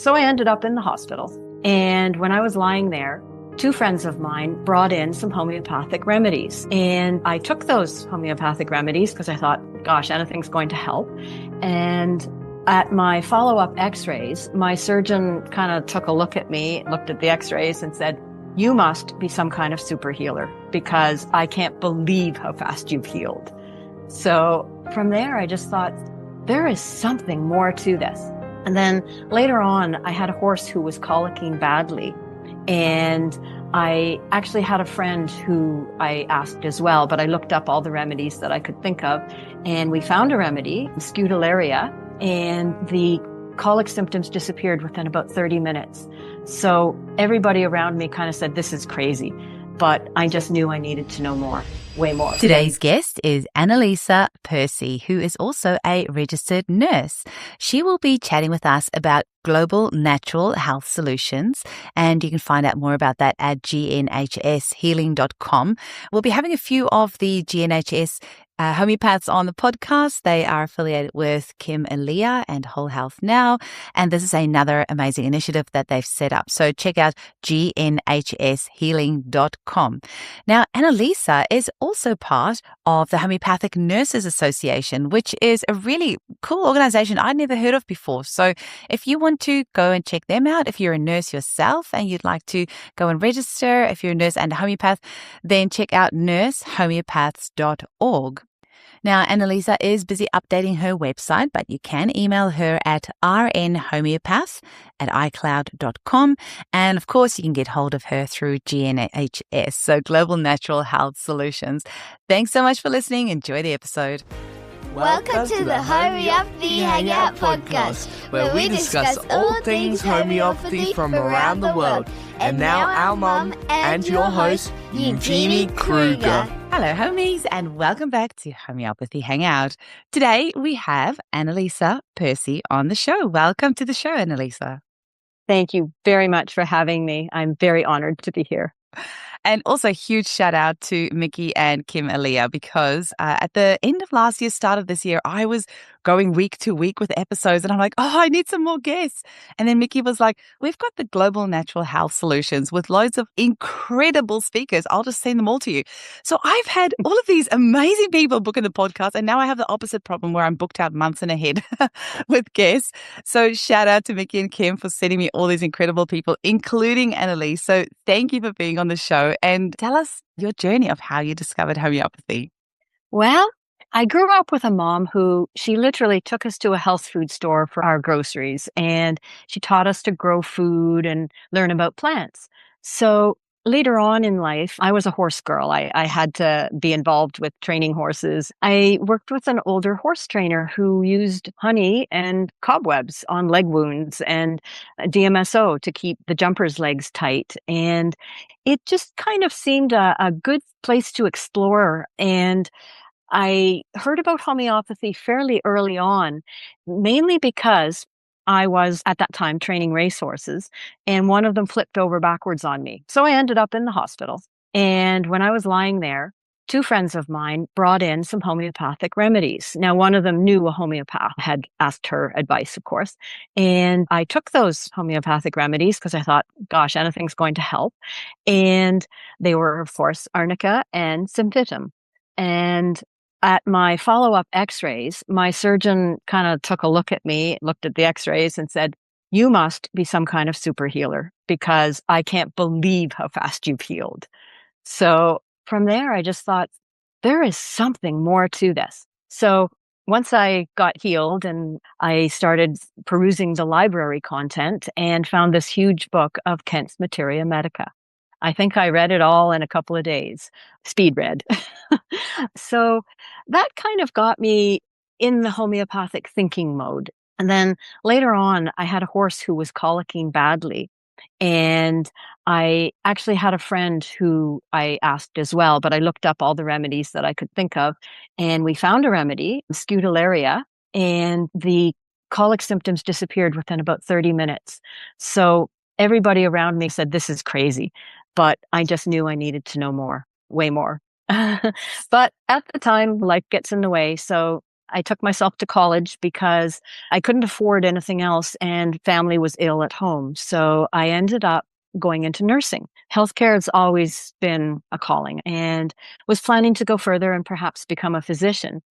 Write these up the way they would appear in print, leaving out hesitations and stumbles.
So I ended up in the hospital. And when I was lying there, two friends of mine brought in some homeopathic remedies. And I took those homeopathic remedies because I thought, gosh, anything's going to help. And at my follow-up x-rays, my surgeon kind of took a look at me, looked at the x-rays and said, you must be some kind of super healer because I can't believe how fast you've healed. So from there, I just thought, there is something more to this. And then later on, I had a horse who was colicking badly. And I actually had a friend who I asked as well, but I looked up all the remedies that I could think of. And we found a remedy, Scutalaria, and the colic symptoms disappeared within about 30 minutes. So everybody around me kind of said, this is crazy. But I just knew I needed to know more, way more. Today's guest is Annalisa Percy, who is also a registered nurse. She will be chatting with us about global natural health solutions, and you can find out more about that at GNHShealing.com. We'll be having a few of the GNHS homeopaths on the podcast. They are affiliated with Kim and Leah and Whole Health Now, and this is another amazing initiative that they've set up. So check out GNHShealing.com. Now, Annalisa is also part of the Homeopathic Nurses Association, which is a really cool organization I'd never heard of before. So if you want to go and check them out, if you're a nurse yourself and you'd like to go and register, if you're a nurse and a homeopath, then check out nursehomeopaths.org. Now, Annalisa is busy updating her website, but you can email her at rnhomeopath@icloud.com. And of course, you can get hold of her through GNHS, so Global Natural Health Solutions. Thanks so much for listening. Enjoy the episode. Welcome to the Homeopathy Hangout podcast, where we discuss all things homeopathy from around the world. And now our mum and your host, Eugenie Kruger. Hello, homies, and welcome back to Homeopathy Hangout. Today, we have Annalisa Percy on the show. Welcome to the show, Annalisa. Thank you very much for having me. I'm very honored to be here. And also, huge shout out to Mickey and Kim Aaliyah, because at the end of last year, start of this year, I was going week to week with episodes and I'm like, oh, I need some more guests. And then Mickey was like, we've got the Global Natural Health Solutions with loads of incredible speakers. I'll just send them all to you. So I've had all of these amazing people booking the podcast, and now I have the opposite problem where I'm booked out months in ahead with guests. So shout out to Mickey and Kim for sending me all these incredible people, including Annalise. So thank you for being on the show, and tell us your journey of how you discovered homeopathy. Well, I grew up with a mom who she literally took us to a health food store for our groceries, and she taught us to grow food and learn about plants. So later on in life, I was a horse girl. I had to be involved with training horses. I worked with an older horse trainer who used honey and cobwebs on leg wounds and DMSO to keep the jumper's legs tight. And it just kind of seemed a good place to explore. And I heard about homeopathy fairly early on, mainly because I was at that time training racehorses, and one of them flipped over backwards on me. So I ended up in the hospital. And when I was lying there, two friends of mine brought in some homeopathic remedies. Now, one of them knew a homeopath, had asked her advice, of course. And I took those homeopathic remedies because I thought, gosh, anything's going to help. And they were, of course, arnica and symphytum. And at my follow-up x-rays, my surgeon kind of took a look at me, looked at the x-rays and said, you must be some kind of super healer because I can't believe how fast you've healed. So from there, I just thought, there is something more to this. So once I got healed and I started perusing the library content and found this huge book of Kent's Materia Medica. I think I read it all in a couple of days, speed read. So that kind of got me in the homeopathic thinking mode. And then later on, I had a horse who was colicking badly. And I actually had a friend who I asked as well, but I looked up all the remedies that I could think of. And we found a remedy, Scutalaria, and the colic symptoms disappeared within about 30 minutes. So everybody around me said, this is crazy. But I just knew I needed to know more, way more. But at the time, life gets in the way. So I took myself to college because I couldn't afford anything else and family was ill at home. So I ended up going into nursing. Healthcare has always been a calling and was planning to go further and perhaps become a physician.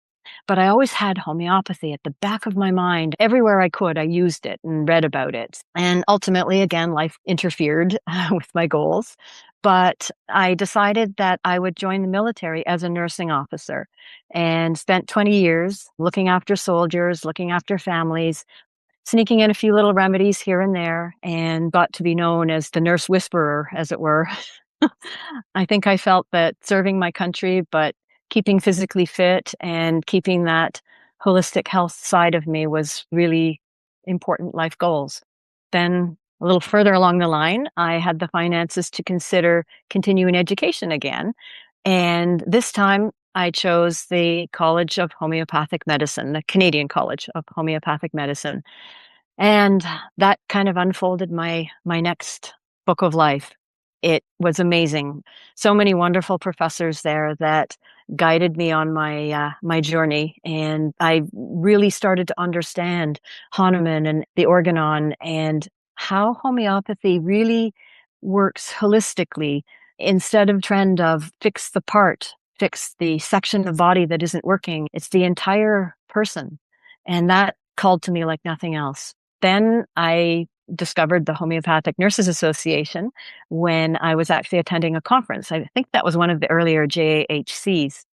But I always had homeopathy at the back of my mind. Everywhere I could, I used it and read about it. And ultimately, again, life interfered with my goals. But I decided that I would join the military as a nursing officer and spent 20 years looking after soldiers, looking after families, sneaking in a few little remedies here and there, and got to be known as the nurse whisperer, as it were. I think I felt that serving my country, but keeping physically fit and keeping that holistic health side of me was really important life goals. Then a little further along the line, I had the finances to consider continuing education again. And this time I chose the College of Homeopathic Medicine, the Canadian College of Homeopathic Medicine. And that kind of unfolded my next book of life. It was amazing. So many wonderful professors there that guided me on my journey, and I really started to understand Hahnemann and the organon and how homeopathy really works holistically instead of trend of fix the part, fix the section of body that isn't working. It's the entire person, and that called to me like nothing else. Then I discovered the Homeopathic Nurses Association when I was actually attending a conference. I think that was one of the earlier JHCs,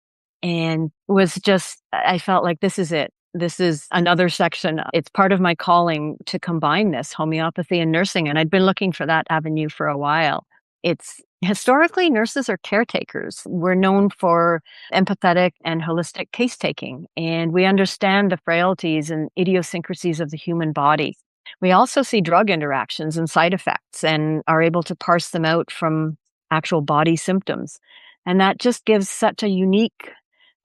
and was just, I felt like this is it. This is another section. It's part of my calling to combine this homeopathy and nursing. And I'd been looking for that avenue for a while. It's historically nurses are caretakers. We're known for empathetic and holistic case taking, and we understand the frailties and idiosyncrasies of the human body. We also see drug interactions and side effects and are able to parse them out from actual body symptoms. And that just gives such a unique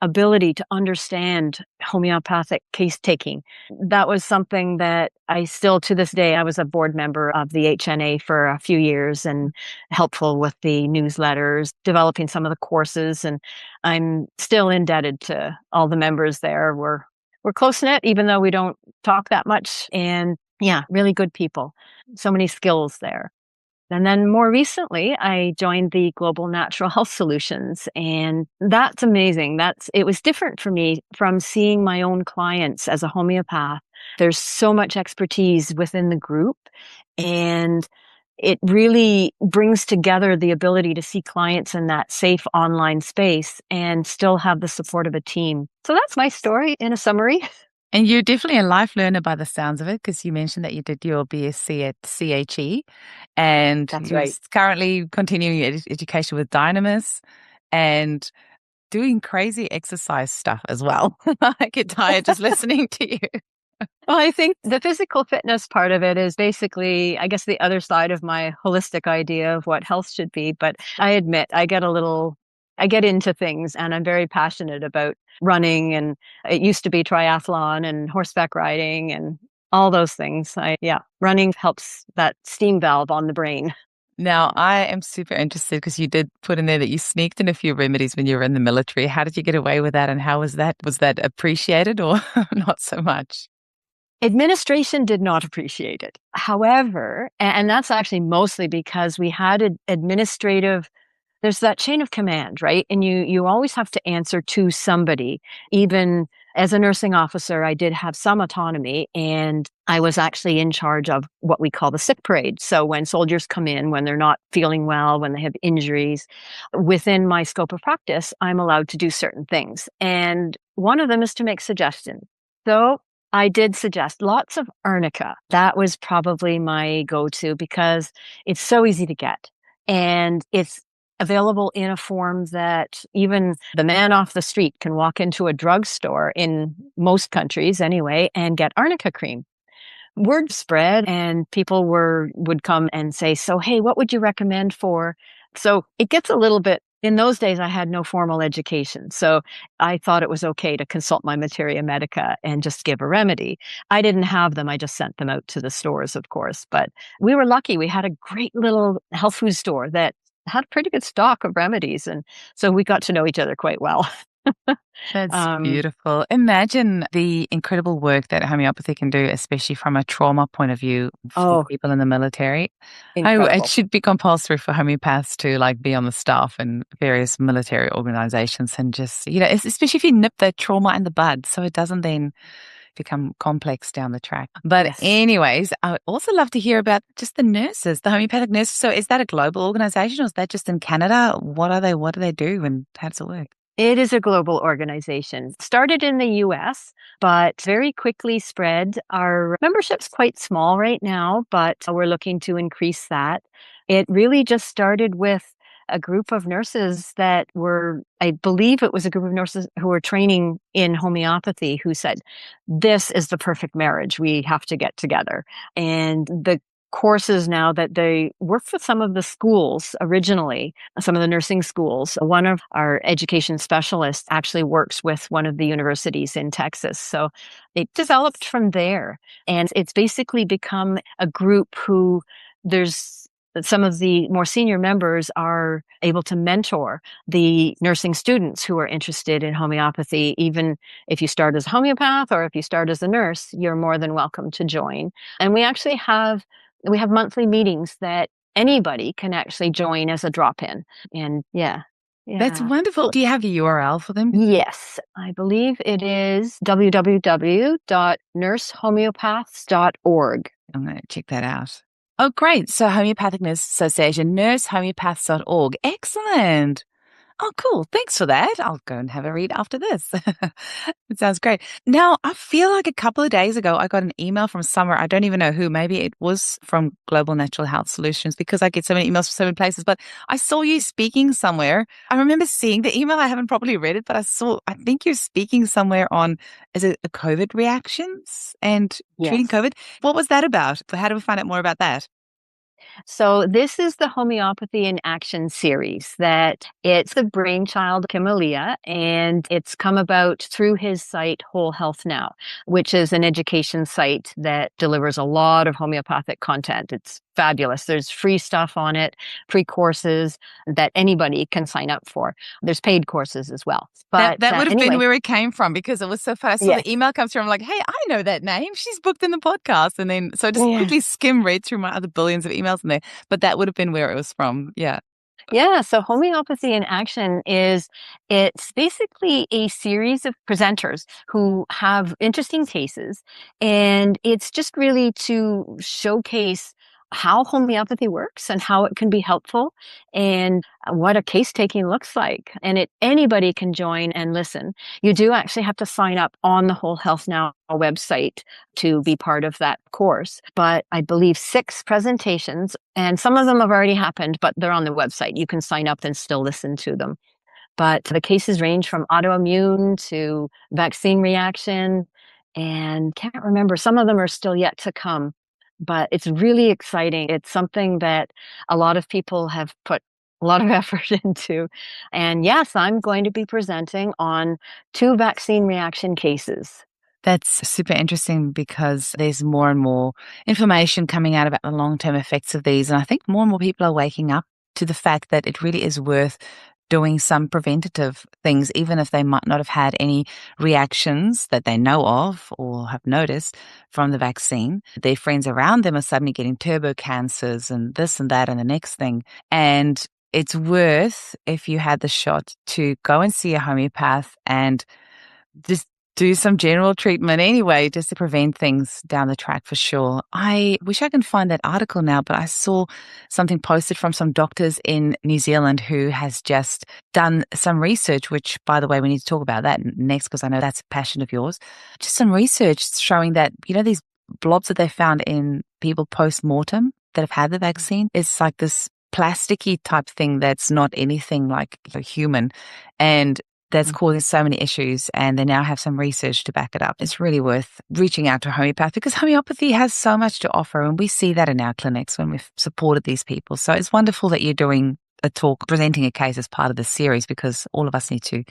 ability to understand homeopathic case taking. That was something that I still, to this day, I was a board member of the HNA for a few years and helpful with the newsletters, developing some of the courses. And I'm still indebted to all the members there. We're close knit, even though we don't talk that much. And yeah, really good people. So many skills there. And then more recently, I joined the Global Natural Health Solutions, and that's amazing. It was different for me from seeing my own clients as a homeopath. There's so much expertise within the group, and it really brings together the ability to see clients in that safe online space and still have the support of a team. So that's my story in a summary. And you're definitely a life learner by the sounds of it, because you mentioned that you did your BSc at CHE and That's you're right. currently continuing your education with Dynamis and doing crazy exercise stuff as well. I get tired just listening to you. Well, I think the physical fitness part of it is basically, I guess, the other side of my holistic idea of what health should be. But I admit I get into things and I'm very passionate about running. And it used to be triathlon and horseback riding and all those things. Running helps that steam valve on the brain. Now, I am super interested because you did put in there that you sneaked in a few remedies when you were in the military. How did you get away with that, and how was that? Was that appreciated or not so much? Administration did not appreciate it. However, and that's actually mostly because we had an administrative, there's that chain of command, right? And you always have to answer to somebody. Even as a nursing officer, I did have some autonomy, and I was actually in charge of what we call the sick parade. So when soldiers come in, when they're not feeling well, when they have injuries, within my scope of practice, I'm allowed to do certain things. And one of them is to make suggestions. So I did suggest lots of arnica. That was probably my go-to because it's so easy to get. And it's available in a form that even the man off the street can walk into a drugstore in most countries anyway and get arnica cream. Word spread and people would come and say, so, hey, what would you recommend for? So it gets a little bit, in those days, I had no formal education. So I thought it was okay to consult my materia medica and just give a remedy. I didn't have them. I just sent them out to the stores, of course. But we were lucky. We had a great little health food store that had a pretty good stock of remedies. And so we got to know each other quite well. That's Um, beautiful. Imagine the incredible work that homeopathy can do, especially from a trauma point of view for oh, people in the military. Oh, it incredible. should be compulsory for homeopaths to like be on the staff in various military organizations and just, especially if you nip that trauma in the bud so it doesn't then become complex down the track. But Yes. anyways, I would also love to hear about just the nurses, the homeopathic nurses. So is that a global organization or is that just in Canada? What are they? What do they do and how does it work? It is a global organization. Started in the US, but very quickly spread. Our membership's quite small right now, but we're looking to increase that. It really just started with a group of nurses that were, I believe it was a group of nurses who were training in homeopathy who said, this is the perfect marriage. We have to get together. And the courses now that they work with some of the schools originally, some of the nursing schools. One of our education specialists actually works with one of the universities in Texas. So it developed from there. And it's basically become a group who there's some of the more senior members are able to mentor the nursing students who are interested in homeopathy. Even if you start as a homeopath or if you start as a nurse, you're more than welcome to join. And we have monthly meetings that anybody can actually join as a drop-in. And yeah, That's yeah. wonderful. Do you have a URL for them? Yes, I believe it is www.nursehomeopaths.org. I'm going to check that out. Oh, great. So Homeopathic Nurse Association, nursehomeopaths.org. Excellent. Oh, cool. Thanks for that. I'll go and have a read after this. It sounds great. Now, I feel like a couple of days ago, I got an email from somewhere. I don't even know who. Maybe it was from Global Natural Health Solutions because I get so many emails from so many places. But I saw you speaking somewhere. I remember seeing the email. I haven't properly read it, but I think you're speaking somewhere on, is it a COVID reactions and treating Yes. COVID? What was that about? How do we find out more about that? So this is the Homeopathy in Action series that it's the brainchild of Kimalia, and it's come about through his site Whole Health Now, which is an education site that delivers a lot of homeopathic content. It's fabulous. There's free stuff on it, free courses that anybody can sign up for. There's paid courses as well. That But that would have been anyway, where it came from because it was so fun. I saw the yes. email come through. I'm like, hey, I know that name. She's booked in the podcast. And then so I just Yeah. quickly skim read through my other billions of emails in there. But that would have been where it was from. Yeah. Yeah, so homeopathy in action it's basically a series of presenters who have interesting cases, and it's just really to showcase how homeopathy works and how it can be helpful and what a case taking looks like. And anybody can join and listen. You do actually have to sign up on the Whole Health Now website to be part of that course. But I believe 6 presentations, and some of them have already happened, but they're on the website. You can sign up and still listen to them. But the cases range from autoimmune to vaccine reaction, and can't remember. Some of them are still yet to come, but it's really exciting. It's something that a lot of people have put a lot of effort into. And yes, I'm going to be presenting on 2 vaccine reaction cases. That's super interesting because there's more and more information coming out about the long term effects of these. And I think more and more people are waking up to the fact that it really is worth doing some preventative things, even if they might not have had any reactions that they know of or have noticed from the vaccine. Their friends around them are suddenly getting turbo cancers and this and that and the next thing. And it's worth, if you had the shot, to go and see a homeopath and just do some general treatment anyway, just to prevent things down the track for sure. I wish I can find that article now, but I saw something posted from some doctors in New Zealand who has just done some research, which, by the way, we need to talk about that next because I know that's a passion of yours. Just some research showing that, these blobs that they found in people post-mortem that have had the vaccine, it's like this plasticky type thing that's not anything like a human. And that's causing so many issues, and they now have some research to back it up. It's really worth reaching out to homeopathy because homeopathy has so much to offer, and we see that in our clinics when we've supported these people. So it's wonderful that you're doing a talk, presenting a case as part of this series because all of us need to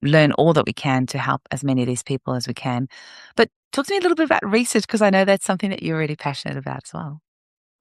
learn all that we can to help as many of these people as we can. But talk to me a little bit about research because I know that's something that you're really passionate about as well.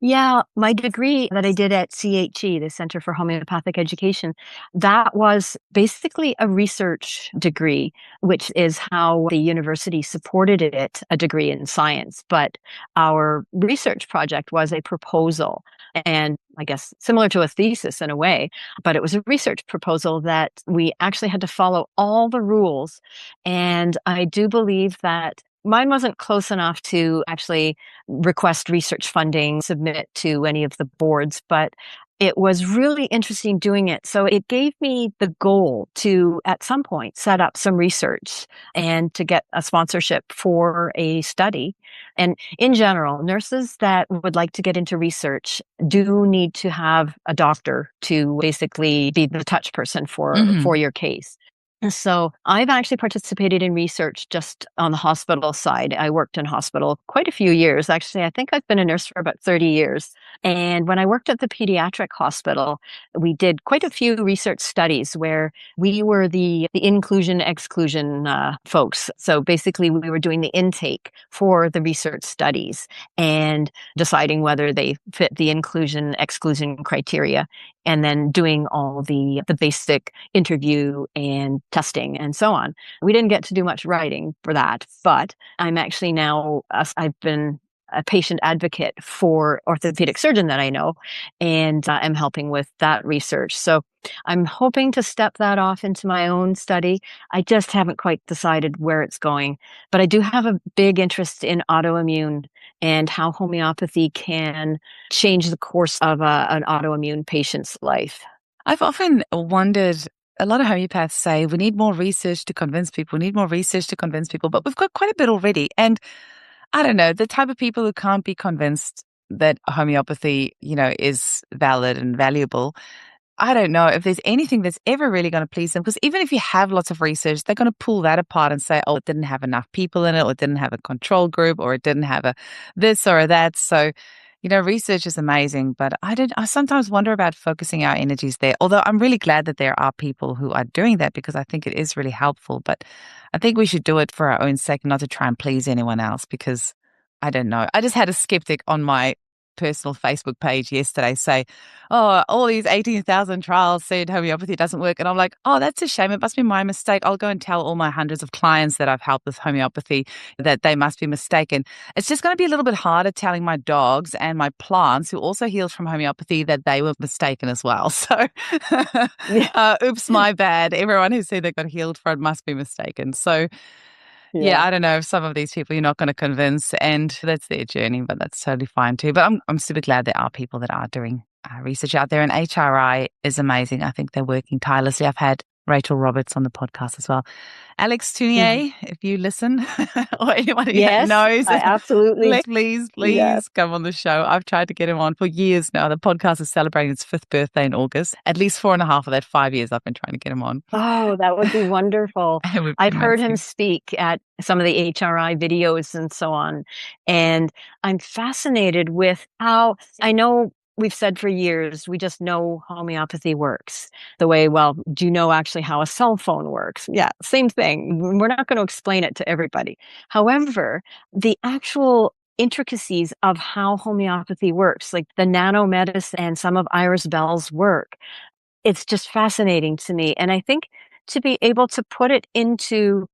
Yeah, my degree that I did at CHE, the Center for Homeopathic Education, that was basically a research degree, which is how the university supported it, a degree in science. But our research project was a proposal, and I guess similar to a thesis in a way, but it was a research proposal that we actually had to follow all the rules. And I do believe that mine wasn't close enough to actually request research funding, submit to any of the boards, but it was really interesting doing it. So it gave me the goal to, at some point, set up some research and to get a sponsorship for a study. And in general, nurses that would like to get into research do need to have a doctor to basically be the touch person for your case. So I've actually participated in research just on the hospital side. I worked in hospital quite a few years. Actually, I think I've been a nurse for about 30 years. And when I worked at the pediatric hospital, we did quite a few research studies where we were the inclusion exclusion folks. So basically, we were doing the intake for the research studies and deciding whether they fit the inclusion exclusion criteria, and then doing all the basic interview and testing and so on. We didn't get to do much writing for that, but I'm actually now, I've been a patient advocate for orthopedic surgeon that I know, and I'm helping with that research. So I'm hoping to step that off into my own study. I just haven't quite decided where it's going, but I do have a big interest in autoimmune and how homeopathy can change the course of an autoimmune patient's life. I've often wondered, a lot of homeopaths say we need more research to convince people, we need more research to convince people, but we've got quite a bit already. And I don't know, the type of people who can't be convinced that homeopathy, is valid and valuable. I don't know if there's anything that's ever really going to please them, because even if you have lots of research, they're going to pull that apart and say, oh, it didn't have enough people in it, or it didn't have a control group, or it didn't have a this or a that. So, research is amazing, but I sometimes wonder about focusing our energies there. Although I'm really glad that there are people who are doing that, because I think it is really helpful. But I think we should do it for our own sake, not to try and please anyone else, because I don't know. I just had a skeptic on my personal Facebook page yesterday say, oh, all these 18,000 trials said homeopathy doesn't work. And I'm like, oh, that's a shame. It must be my mistake. I'll go and tell all my hundreds of clients that I've helped with homeopathy that they must be mistaken. It's just going to be a little bit harder telling my dogs and my plants, who also healed from homeopathy, that they were mistaken as well. So, Yeah. oops, my bad. Everyone who said they got healed from it must be mistaken. So, yeah, Yeah. I don't know if some of these people you're not going to convince, and that's their journey, but that's totally fine too. But I'm super glad there are people that are doing research out there, and HRI is amazing. I think they're working tirelessly. I've had Rachel Roberts on the podcast as well. Alex Mhm. Tounier, if you listen, or anybody that Yes, knows, I absolutely do. please, Yes. please come on the show. I've tried to get him on for years now. The podcast is celebrating its 5th birthday in August. At least 4.5 of that 5 years I've been trying to get him on. Oh, that would be wonderful. It would be I've heard him amazing. speak at some of the HRI videos and so on. And I'm fascinated with how I know we've said for years, we just know homeopathy works the way, well, do you know actually how a cell phone works? Yeah, same thing. We're not going to explain it to everybody. However, the actual intricacies of how homeopathy works, like the nanomedicine and some of Iris Bell's work, it's just fascinating to me. And I think to be able to put it into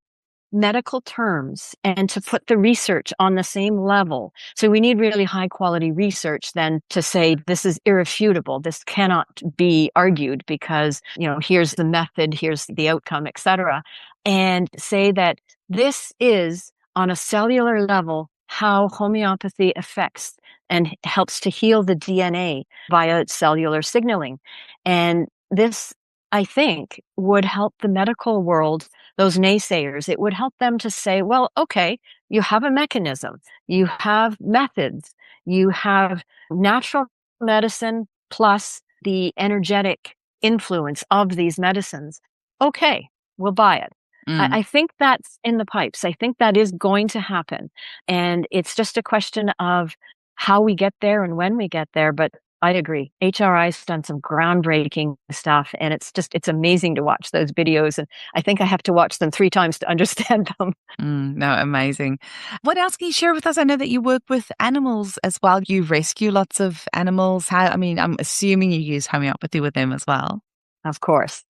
medical terms and to put the research on the same level. So we need really high quality research then to say this is irrefutable. This cannot be argued because, here's the method, here's the outcome, etc. And say that this is on a cellular level how homeopathy affects and helps to heal the DNA via cellular signaling. And this, I think, would help the medical world, those naysayers. It would help them to say, well, okay, you have a mechanism, you have methods, you have natural medicine plus the energetic influence of these medicines. Okay, we'll buy it. Mm. I think that's in the pipes. I think that is going to happen. And it's just a question of how we get there and when we get there. But I agree. HRI's done some groundbreaking stuff, and it's amazing to watch those videos, and I think I have to watch them 3 times to understand them. No, amazing. What else can you share with us? I know that you work with animals as well. You rescue lots of animals. I'm assuming you use homeopathy with them as well. Of course.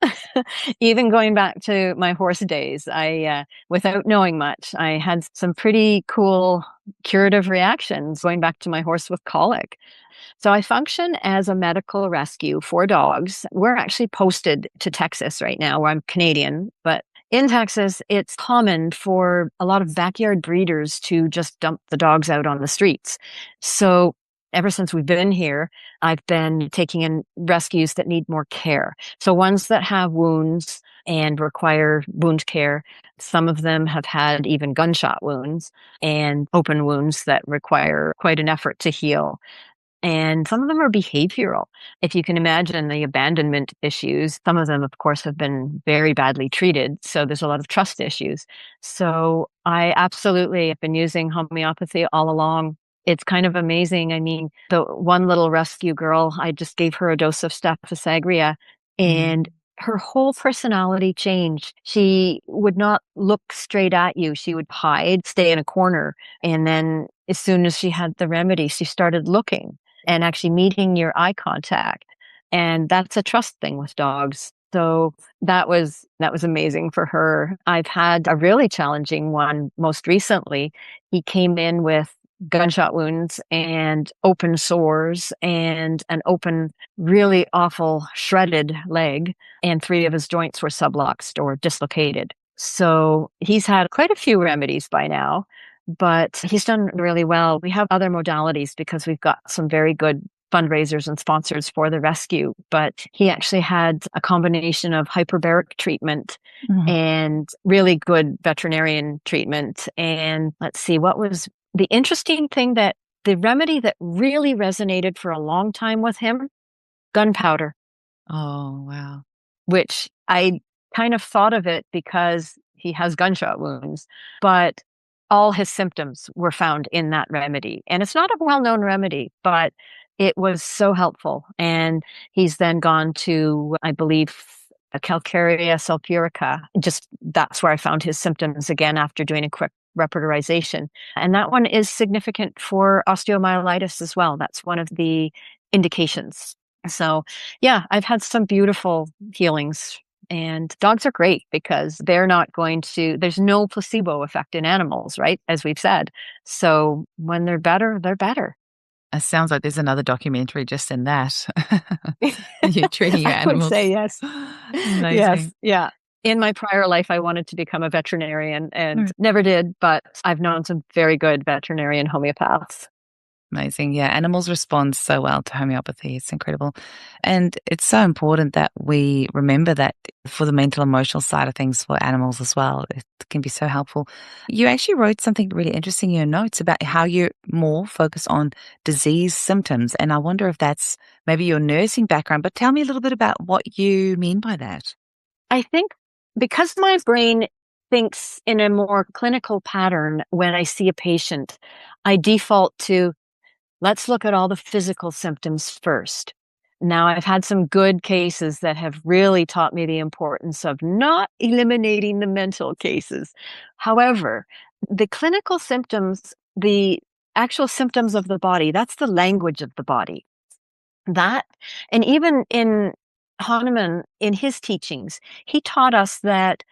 Even going back to my horse days, without knowing much, I had some pretty cool curative reactions going back to my horse with colic. So I function as a medical rescue for dogs. We're actually posted to Texas right now, where I'm Canadian, but in Texas, it's common for a lot of backyard breeders to just dump the dogs out on the streets. So ever since we've been here, I've been taking in rescues that need more care. So ones that have wounds and require wound care. Some of them have had even gunshot wounds and open wounds that require quite an effort to heal. And some of them are behavioral. If you can imagine the abandonment issues, some of them, of course, have been very badly treated. So there's a lot of trust issues. So I absolutely have been using homeopathy all along. It's kind of amazing. I mean, the one little rescue girl, I just gave her a dose of Staph aureus and her whole personality changed. She would not look straight at you. She would hide, stay in a corner. And then as soon as she had the remedy, she started looking and actually meeting your eye contact. And that's a trust thing with dogs. So that was amazing for her. I've had a really challenging one most recently. He came in with gunshot wounds and open sores and an open, really awful shredded leg, and 3 of his joints were subluxed or dislocated. So he's had quite a few remedies by now, but he's done really well. We have other modalities because we've got some very good fundraisers and sponsors for the rescue, but he actually had a combination of hyperbaric treatment and really good veterinarian treatment. And let's see, what was the interesting thing, that the remedy that really resonated for a long time with him, gunpowder. Oh, wow. Which I kind of thought of it because he has gunshot wounds, but all his symptoms were found in that remedy. And it's not a well-known remedy, but it was so helpful. And he's then gone to, I believe, a calcarea sulfurica. Just that's where I found his symptoms again after doing a quick repertorization. And that one is significant for osteomyelitis as well. That's one of the indications. So yeah, I've had some beautiful healings, and dogs are great because they're not going to, there's no placebo effect in animals, right? As we've said. So when they're better, they're better. It sounds like there's another documentary just in that. You're treating your I would animals. say yes. Yes. Amazing. Yeah. In my prior life, I wanted to become a veterinarian and never did, but I've known some very good veterinarian homeopaths. Amazing. Yeah, animals respond so well to homeopathy. It's incredible. And it's so important that we remember that for the mental, emotional side of things for animals as well. It can be so helpful. You actually wrote something really interesting in your notes about how you're more focused on disease symptoms. And I wonder if that's maybe your nursing background, but tell me a little bit about what you mean by that. I think because my brain thinks in a more clinical pattern when I see a patient, I default to, let's look at all the physical symptoms first. Now, I've had some good cases that have really taught me the importance of not eliminating the mental cases. However, the clinical symptoms, the actual symptoms of the body, that's the language of the body. That, and even in Hahnemann, in his teachings, he taught us that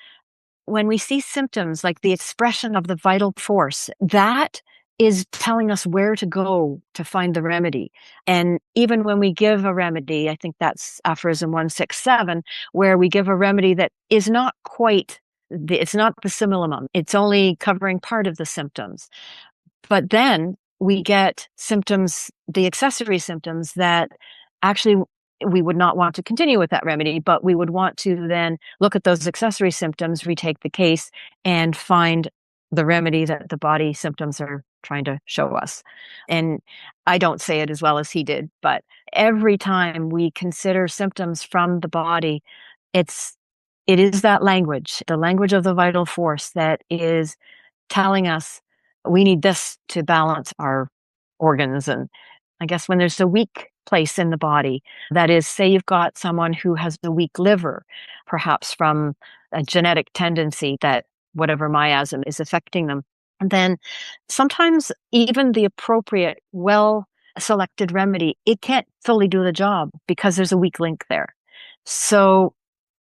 when we see symptoms like the expression of the vital force, that is telling us where to go to find the remedy. And even when we give a remedy, I think that's aphorism 167, where we give a remedy that is not quite, it's not the simillimum. It's only covering part of the symptoms. But then we get symptoms, the accessory symptoms that actually we would not want to continue with that remedy, but we would want to then look at those accessory symptoms, retake the case, and find the remedy that the body symptoms are trying to show us. And I don't say it as well as he did, but every time we consider symptoms from the body, it is that language, the language of the vital force, that is telling us we need this to balance our organs. And I guess when there's a weak place in the body. That is, say you've got someone who has a weak liver, perhaps from a genetic tendency that whatever miasm is affecting them. And then sometimes even the appropriate, well-selected remedy, it can't fully do the job because there's a weak link there. So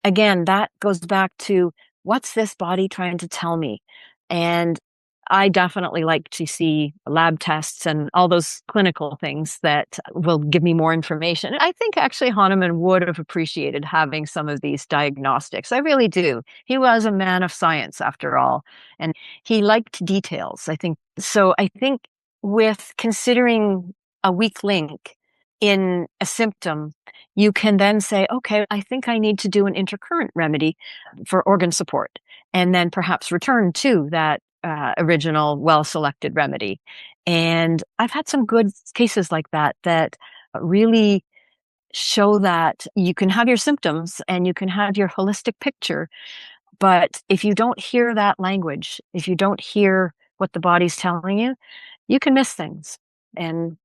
again, that goes back to what's this body trying to tell me? And I definitely like to see lab tests and all those clinical things that will give me more information. I think actually Hahnemann would have appreciated having some of these diagnostics. I really do. He was a man of science after all, and he liked details, I think. So I think with considering a weak link in a symptom, you can then say, okay, I think I need to do an intercurrent remedy for organ support, and then perhaps return to that original well-selected remedy. And I've had some good cases like that that really show that you can have your symptoms and you can have your holistic picture, but if you don't hear that language, if you don't hear what the body's telling you, you can miss things. And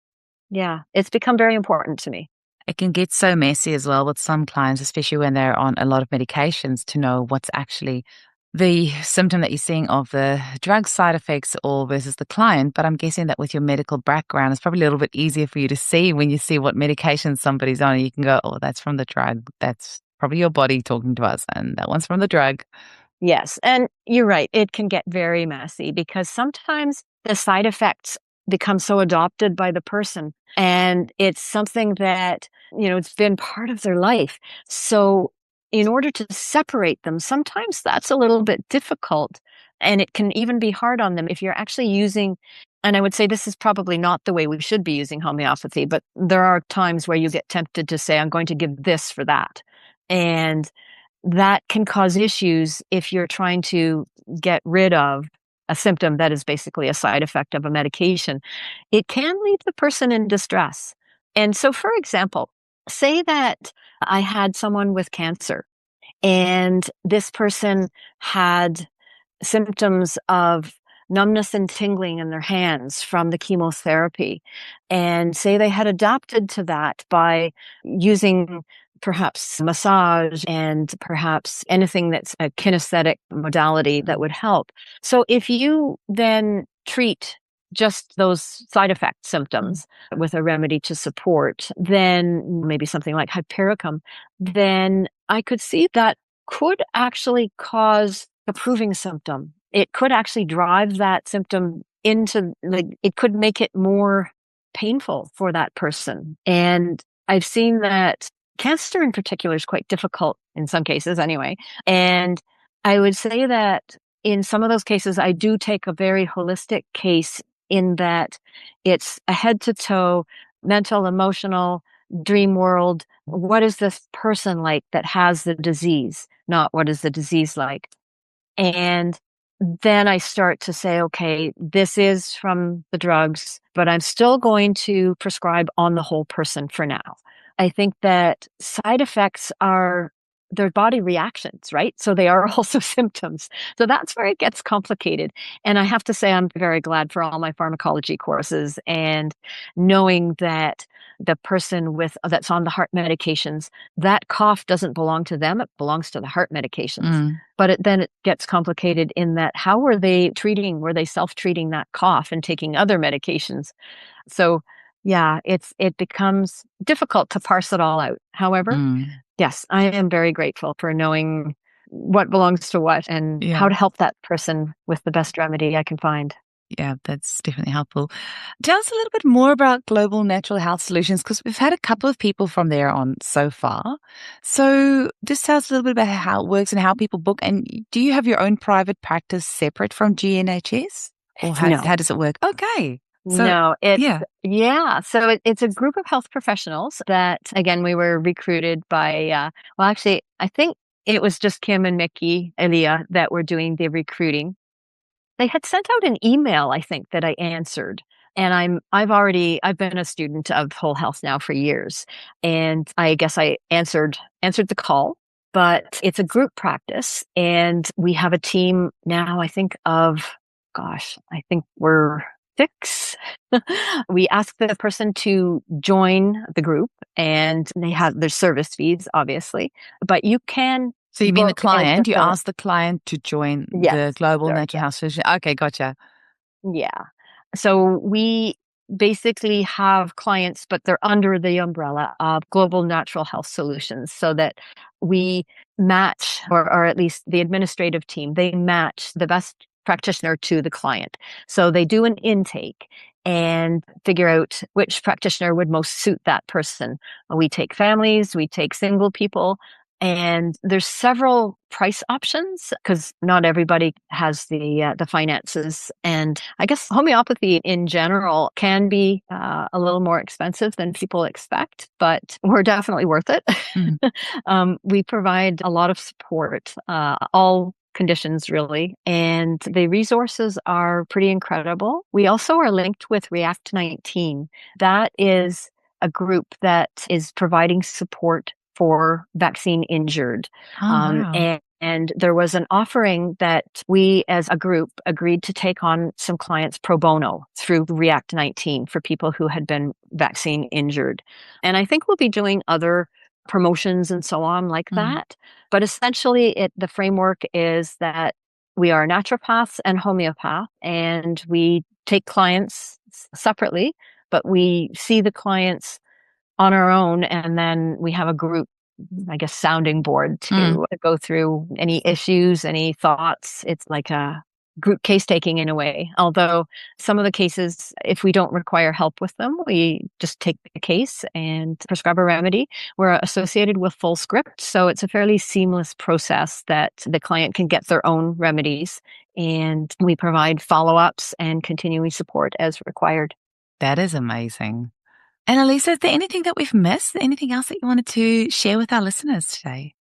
yeah, it's become very important to me. It can get so messy as well with some clients, especially when they're on a lot of medications, to know what's actually the symptom that you're seeing of the drug side effects or versus the client. But I'm guessing that with your medical background, it's probably a little bit easier for you to see when you see what medication somebody's on. You can go, oh, that's from the drug. That's probably your body talking to us. And that one's from the drug. Yes. And you're right. It can get very messy because sometimes the side effects become so adopted by the person, and it's something that, it's been part of their life. So in order to separate them, sometimes that's a little bit difficult, and it can even be hard on them if you're actually using, and I would say this is probably not the way we should be using homeopathy, but there are times where you get tempted to say, I'm going to give this for that. And that can cause issues if you're trying to get rid of a symptom that is basically a side effect of a medication. It can leave the person in distress. And so, for example, say that I had someone with cancer and this person had symptoms of numbness and tingling in their hands from the chemotherapy. And say they had adapted to that by using perhaps massage and perhaps anything that's a kinesthetic modality that would help. So if you then treat just those side effect symptoms with a remedy to support, then maybe something like hypericum, then I could see that could actually cause a proving symptom. It could actually drive that symptom into, it could make it more painful for that person. And I've seen that cancer in particular is quite difficult in some cases anyway. And I would say that in some of those cases, I do take a very holistic case in that it's a head to toe, mental, emotional, dream world. What is this person like that has the disease? Not what is the disease like? And then I start to say, okay, this is from the drugs, but I'm still going to prescribe on the whole person for now. I think that side effects are their body reactions, right? So they are also symptoms. So that's where it gets complicated. And I have to say, I'm very glad for all my pharmacology courses and knowing that the person that's on the heart medications, that cough doesn't belong to them. It belongs to the heart medications. But then it gets complicated in that how were they were they self-treating that cough and taking other medications? So yeah, it becomes difficult to parse it all out. However, yes, I am very grateful for knowing what belongs to what and how to help that person with the best remedy I can find. Yeah, that's definitely helpful. Tell us a little bit more about Global Natural Health Solutions, because we've had a couple of people from there on so far. So just tell us a little bit about how it works and how people book. And do you have your own private practice separate from GNHS? Or how does it work? Okay. So, no, So it's a group of health professionals that, again, we were recruited by, actually, I think it was just Kim and Mickey, Elia, that were doing the recruiting. They had sent out an email, I think, that I answered. And I've been a student of whole health now for years. And I guess I answered the call, but it's a group practice. And we have a team now, I think we're 6. We ask the person to join the group, and there's service fees, obviously, but you can So you mean the book as client? just You a ask the client to join yes, the Global sorry, Natural Health Solution. Okay, gotcha. yeah. So we basically have clients, but they're under the umbrella of Global Natural Health Solutions, so that we match, or at least the administrative team, they match the best practitioner to the client. So they do an intake and figure out which practitioner would most suit that person. We take families, we take single people, and there's several price options because not everybody has the finances. And I guess homeopathy in general can be a little more expensive than people expect, but we're definitely worth it. Mhm. We provide a lot of support, all conditions really, and the resources are pretty incredible. We also are linked with React 19. That is a group that is providing support for vaccine injured. Oh, wow. And there was an offering that we as a group agreed to take on some clients pro bono through React 19 for people who had been vaccine injured. And I think we'll be doing other promotions and so on like Mm. that. But essentially, the framework is that we are naturopaths and homeopath, and we take clients separately, but we see the clients on our own, and then we have a group, I guess, sounding board Mm. to go through any issues, any thoughts. It's like a group case taking in a way. Although some of the cases, if we don't require help with them, we just take the case and prescribe a remedy. We're associated with full script, so it's a fairly seamless process that the client can get their own remedies, and we provide follow-ups and continuing support as required. That is amazing. Annalisa, is there anything that we've missed? Anything else that you wanted to share with our listeners today?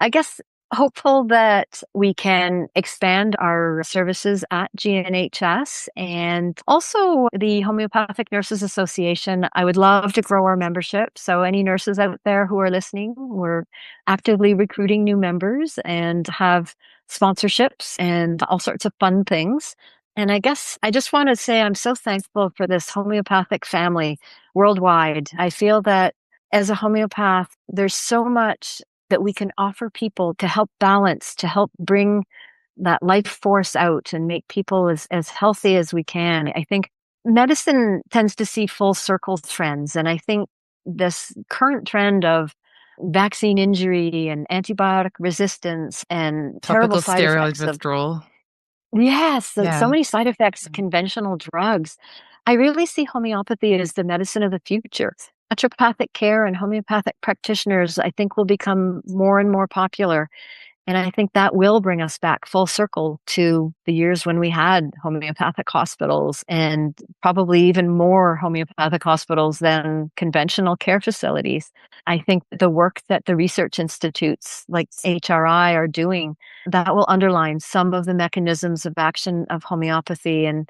I guess hopeful that we can expand our services at GNHS and also the Homeopathic Nurses Association. I would love to grow our membership. So any nurses out there who are listening, we're actively recruiting new members and have sponsorships and all sorts of fun things. And I guess I just want to say I'm so thankful for this homeopathic family worldwide. I feel that as a homeopath, there's so much that we can offer people to help balance, to help bring that life force out and make people as healthy as we can. I think medicine tends to see full circle trends. And I think this current trend of vaccine injury and antibiotic resistance and terrible Topical side steroid effects of, withdrawal. yes, so Yeah. many side effects of conventional drugs. I really see homeopathy as the medicine of the future. Naturopathic care and homeopathic practitioners, I think, will become more and more popular. And I think that will bring us back full circle to the years when we had homeopathic hospitals, and probably even more homeopathic hospitals than conventional care facilities. I think the work that the research institutes like HRI are doing, that will underline some of the mechanisms of action of homeopathy and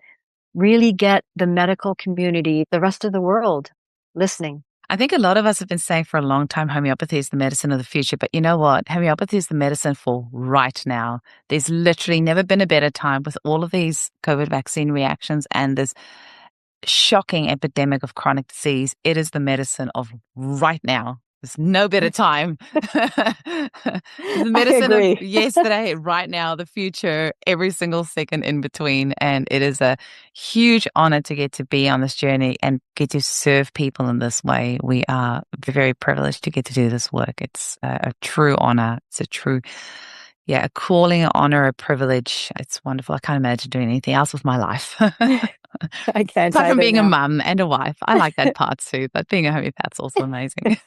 really get the medical community, the rest of the world, listening. I think a lot of us have been saying for a long time homeopathy is the medicine of the future, but you know what? Homeopathy is the medicine for right now. There's literally never been a better time with all of these COVID vaccine reactions and this shocking epidemic of chronic disease. It is the medicine of right now. There's no better time. It's the I medicine of agree. yesterday, right now, the future, every single second in between. And it is a huge honor to get to be on this journey and get to serve people in this way. We are very privileged to get to do this work. It's a true honor. It's a true, yeah, a calling, an honor, a privilege. It's wonderful. I can't imagine doing anything else with my life. I can't Aside from either being a now. mum and a wife, I like that part too, but being a homeopath's also amazing.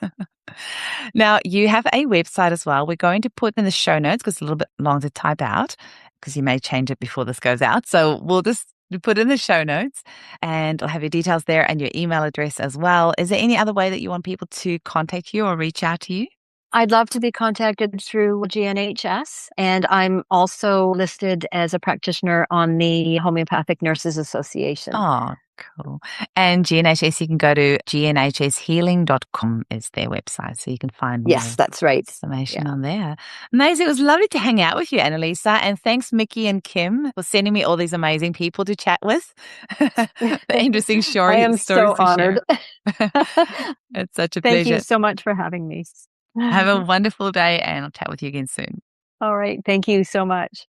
Now, you have a website as well. We're going to put in the show notes because it's a little bit long to type out because you may change it before this goes out. So we'll just put in the show notes and I'll have your details there and your email address as well. Is there any other way that you want people to contact you or reach out to you? I'd love to be contacted through GNHS, and I'm also listed as a practitioner on the Homeopathic Nurses Association. Oh, cool. And GNHS, you can go to gnhshealing.com is their website, so you can find more Yes, that's right. information on there. Amazing. It was lovely to hang out with you, Annalisa, and thanks Mickey and Kim for sending me all these amazing people to chat with. The interesting I am stories so to share. honored. It's such a Thank you pleasure. so much for having me. Have a wonderful day, and I'll chat with you again soon. All right. Thank you so much.